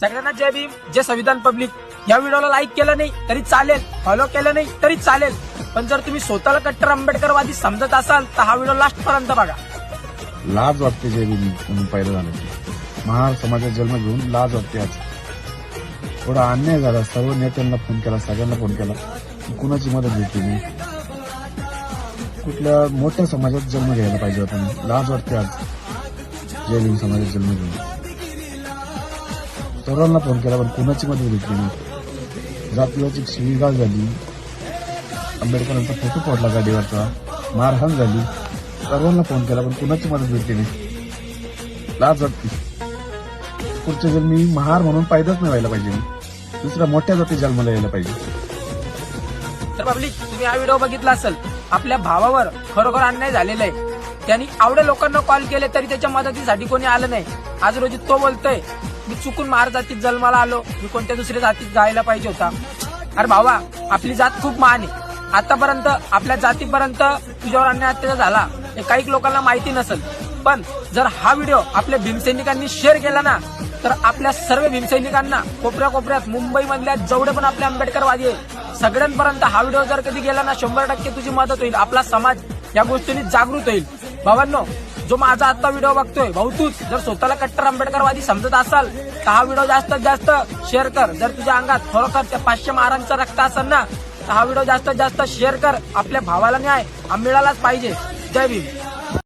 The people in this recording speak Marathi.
सगळ्यांना जय भीम, जय संविधान पब्लिक. या व्हिडिओला लाईक केलं नाही तरी चालेल, फॉलो केलं नाही तरी चालेल, पण जर तुम्ही स्वतःला कट्टर आंबेडकरवादी समजत असाल तर हा व्हिडिओ लास्ट पर्यंत बघा. लाज वाटते जय भीम म्हणून पहिलं झालं. महार समाजात जन्म घेऊन लाज वाटते. आज थोडा अन्याय झाला. सर्व नेत्यांना फोन केला, सगळ्यांना फोन केला, कुणाची मदत घेतली नाही. कुठल्या मोठ्या समाजात जन्म घ्यायला पाहिजे होता. लाज वाटते आज जय भीम समाजात जन्म घेऊन. सर्वांना फोन केला पण कुणाची मदत घेतली नाही. जातीवाची शिवीगाळ झाली, आंबेडकरांचा फोटो फोडला गाडीवरचा, मारहाण झाली. सर्वांना फोन केला पण कुणाची मदत भेटली नाही. लाज वाटते. पुढच्या जन्मी महार म्हणून पायदाच नाही व्हायला पाहिजे. दुसऱ्या मोठ्या जाती जन्माला यायला पाहिजे. तर पब्लिक, तुम्ही हा व्हिडिओ बघितला असेल. आपल्या भावावर खरोखर अन्याय झालेला आहे. त्यांनी आवड्या लोकांना कॉल केले तरी त्याच्या मदतीसाठी कोणी आलं नाही. आज रोजी तो बोलतोय मी चुकून महार जातीत जन्माला आलो, मी कोणत्या दुसऱ्या जातीत जायला पाहिजे होता. अरे भावा, आपली जात खूप महान आहे. आतापर्यंत आपल्या जातीपर्यंत तुझ्यावर अन्याय अत्याचार झाला हे काही लोकांना माहिती नसेल, पण जर हा व्हिडिओ आपल्या भीमसैनिकांनी शेअर केला ना तर आपल्या सर्व भीमसैनिकांना कोपऱ्या कोपऱ्यात मुंबईमधल्या जेवढे पण आपले आंबेडकरवादी आहे सगळ्यांपर्यंत हा व्हिडिओ जर कधी गेला ना 100% तुझी मदत होईल. आपला समाज या गोष्टींनी जागृत होईल. भावांनो, जो माझा आता व्हिडिओ बघतोय, भाऊ तूच जर स्वतःला कट्टर आंबेडकरवादी समजत असाल तर हा व्हिडिओ जास्तीत जास्त शेअर कर. जर तुझ्या अंगात खरोखर त्या 500 महारांचं रक्त असेल ना तर हा व्हिडिओ जास्तीत जास्त शेअर कर. आपल्या भावाला न्याय मिळालाच पाहिजे. जय भीम.